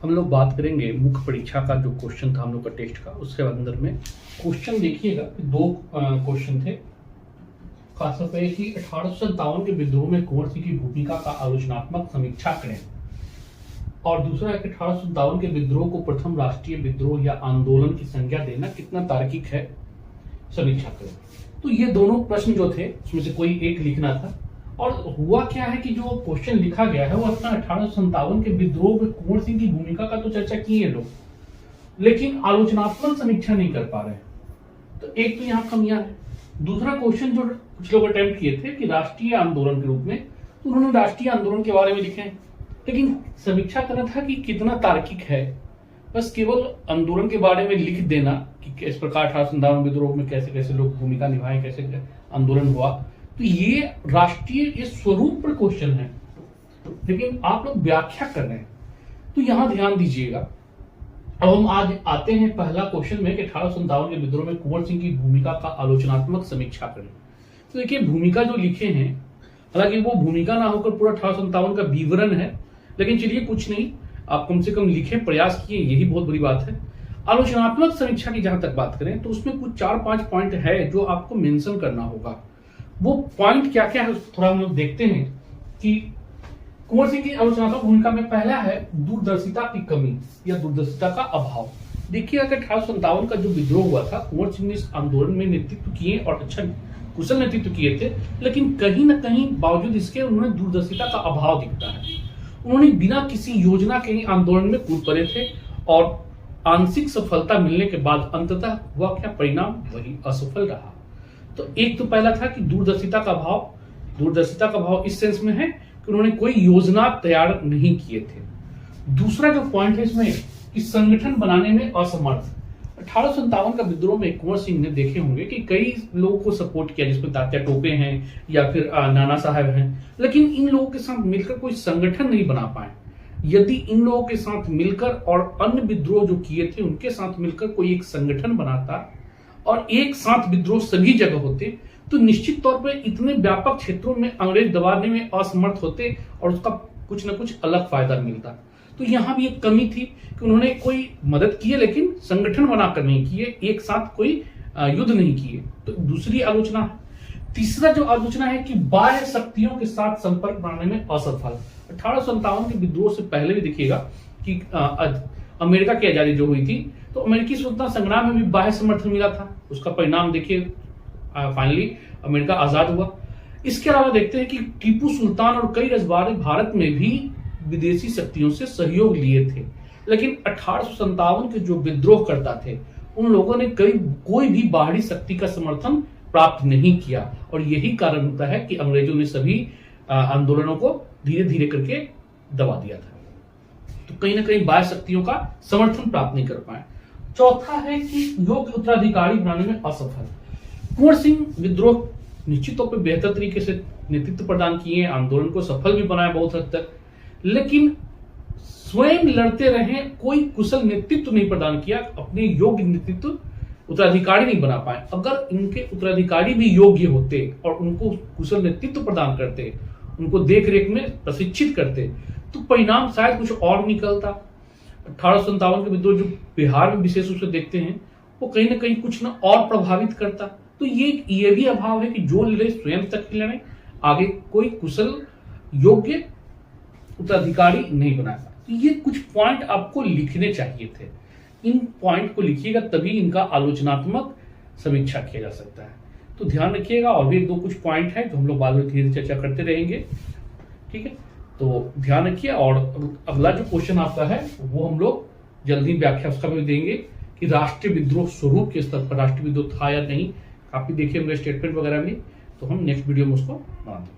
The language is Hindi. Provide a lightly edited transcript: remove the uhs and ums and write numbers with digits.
हम लोग बात करेंगे मुख्य परीक्षा का जो क्वेश्चन था हम लोग का टेस्ट का, उसके अंदर में क्वेश्चन देखिएगा कि दो क्वेश्चन थे। खासतौर पर कि 1857 के विद्रोह में कुंवर सिंह की भूमिका का आलोचनात्मक समीक्षा करें, और दूसरा है कि 1857 के विद्रोह को प्रथम राष्ट्रीय विद्रोह या आंदोलन की संज्ञा देना कितना तार्किक है, समीक्षा करें। तो ये दोनों प्रश्न जो थे उसमें से कोई एक लिखना था। और हुआ क्या है कि जो क्वेश्चन लिखा गया है वो अपना 1857 के विद्रोह में कुंवर सिंह की भूमिका का तो चर्चा की है लोग, लेकिन आलोचनात्मक समीक्षा नहीं कर पा रहे हैं। तो एक तो यहाँ कमियां है। दूसरा क्वेश्चन जो कुछ लोग अटेम्प्ट किए थे कि राष्ट्रीय आंदोलन के रूप में, तो उन्होंने राष्ट्रीय आंदोलन के बारे में लिखे हैं, लेकिन समीक्षा करना था कि कितना तार्किक है। बस केवल आंदोलन के बारे में लिख देना कि इस प्रकार 1857 विद्रोह में कैसे कैसे लोग भूमिका निभाए, कैसे आंदोलन हुआ, तो ये राष्ट्रीय इस स्वरूप पर क्वेश्चन है, लेकिन आप लोग व्याख्या कर रहे हैं। तो यहां ध्यान दीजिएगा। अब हम आज आते हैं पहला क्वेश्चन में कि 1857 के विद्रोह में कुंवर सिंह की भूमिका का आलोचनात्मक समीक्षा करें। तो देखिए भूमिका जो लिखे हैं, हालांकि वो भूमिका ना होकर पूरा 1857 का विवरण है, लेकिन चलिए कुछ नहीं, आप कम से कम लिखे, प्रयास किए, यही बहुत बड़ी बात है। आलोचनात्मक समीक्षा की जहां तक बात करें तो उसमें कुछ 4-5 पॉइंट है जो आपको मेंशन करना होगा। वो पॉइंट क्या क्या है थोड़ा हम लोग देखते हैं कि कुंवर सिंह की आलोचनात्मक भूमिका में पहला है दूरदर्शिता की कमी या दूरदर्शिता का अभाव। देखिए अगर 1857 का जो विद्रोह हुआ था, कुंवर सिंह ने इस आंदोलन में नेतृत्व किए और अच्छा कुशल नेतृत्व किए थे, लेकिन कहीं ना कहीं बावजूद इसके उन्होंने दूरदर्शिता का अभाव दिखता है। उन्होंने बिना किसी योजना के ही आंदोलन में कूद पड़े थे और आंशिक सफलता मिलने के बाद अंततः हुआ क्या परिणाम, वही असफल रहा। तो एक तो पहला था कि दूरदर्शिता का अभाव। दूरदर्शिता का अभाव इस सेंस में है कि उन्होंने कोई योजना तैयार नहीं किए थे। दूसरा जो पॉइंट है इसमें कि संगठन बनाने में असमर्थ। 1857 का विद्रोह में कुंवर सिंह ने देखे होंगे कि कई लोगों को सपोर्ट किया, जिसमें तात्या टोपे हैं या फिर नाना साहब हैं, लेकिन इन लोगों के साथ मिलकर कोई संगठन नहीं बना पाए। यदि इन लोगों के साथ मिलकर और अन्य विद्रोह जो किए थे उनके साथ मिलकर कोई एक संगठन बनाता और एक साथ विद्रोह सभी जगह होते, तो निश्चित तौर पर इतने व्यापक क्षेत्रों में अंग्रेज दबाने में असमर्थ होते और उसका कुछ न कुछ अलग फायदा मिलता। तो यहां भी एक कमी थी कि उन्होंने कोई मदद की है लेकिन संगठन बनाकर नहीं किए, एक साथ कोई युद्ध नहीं किए। तो दूसरी आलोचना है। तीसरा जो आलोचना है कि बाह्य शक्तियों के साथ संपर्क बनाने में असफल। 1857 के विद्रोह से पहले भी देखिएगा कि अमेरिका की आजादी जो हुई थी, तो अमेरिकी स्वतंत्रता संग्राम में भी बाह्य समर्थन मिला था। उसका परिणाम देखिए, फाइनली अमेरिका आजाद हुआ। इसके अलावा देखते हैं कि टीपू सुल्तान और कई रजवाड़े भारत में भी विदेशी शक्तियों से सहयोग लिए थे, लेकिन 1857 के जो विद्रोह करता थे उन लोगों ने कोई भी बाहरी शक्ति का समर्थन प्राप्त नहीं किया, और यही कारण होता है कि अंग्रेजों ने सभी आंदोलनों को धीरे धीरे करके दबा दिया था। तो कहीं ना कहीं बाह्य शक्तियों का समर्थन प्राप्त नहीं कर पाए। चौथा है कि योग्य उत्तराधिकारी बनाने में असफल। कुंवर सिंह विद्रोह निश्चित तौर पर बेहतर तरीके से नेतृत्व प्रदान किए, आंदोलन को सफल भी बनाया बहुत हद तक, लेकिन स्वयं लड़ते रहे, कोई कुशल नेतृत्व नहीं प्रदान किया, अपने योग्य नेतृत्व उत्तराधिकारी नहीं बना पाए। अगर इनके उत्तराधिकारी भी योग्य होते और उनको कुशल नेतृत्व प्रदान करते, उनको देख रेख में प्रशिक्षित करते, तो परिणाम शायद कुछ और निकलता। 1857 के विद्रोह जो बिहार में विशेष रूप से देखते हैं, वो कहीं ना कहीं कुछ ना और प्रभावित करता। तो ये भी अभाव है कि जो लड़े स्वयं तक लड़े, आगे कोई कुशल योग्य उत्तराधिकारी नहीं बना पाए। तो ये कुछ पॉइंट आपको लिखने चाहिए थे। इन पॉइंट को लिखिएगा, तभी इनका आलोचनात्मक समीक्षा किया जा सकता है। तो ध्यान रखिएगा। और भी एक दो कुछ पॉइंट है जो हम लोग बाद में धीरे धीरे चर्चा करते रहेंगे, ठीक है। तो ध्यान रखिए। और अगला जो क्वेश्चन आपका है वो हम लोग जल्दी व्याख्या उसका भी देंगे कि राष्ट्रीय विद्रोह स्वरूप के स्तर पर राष्ट्रीय विद्रोह था या नहीं। काफी देखिए होंगे स्टेटमेंट वगैरह भी, तो हम नेक्स्ट वीडियो में उसको बना देंगे।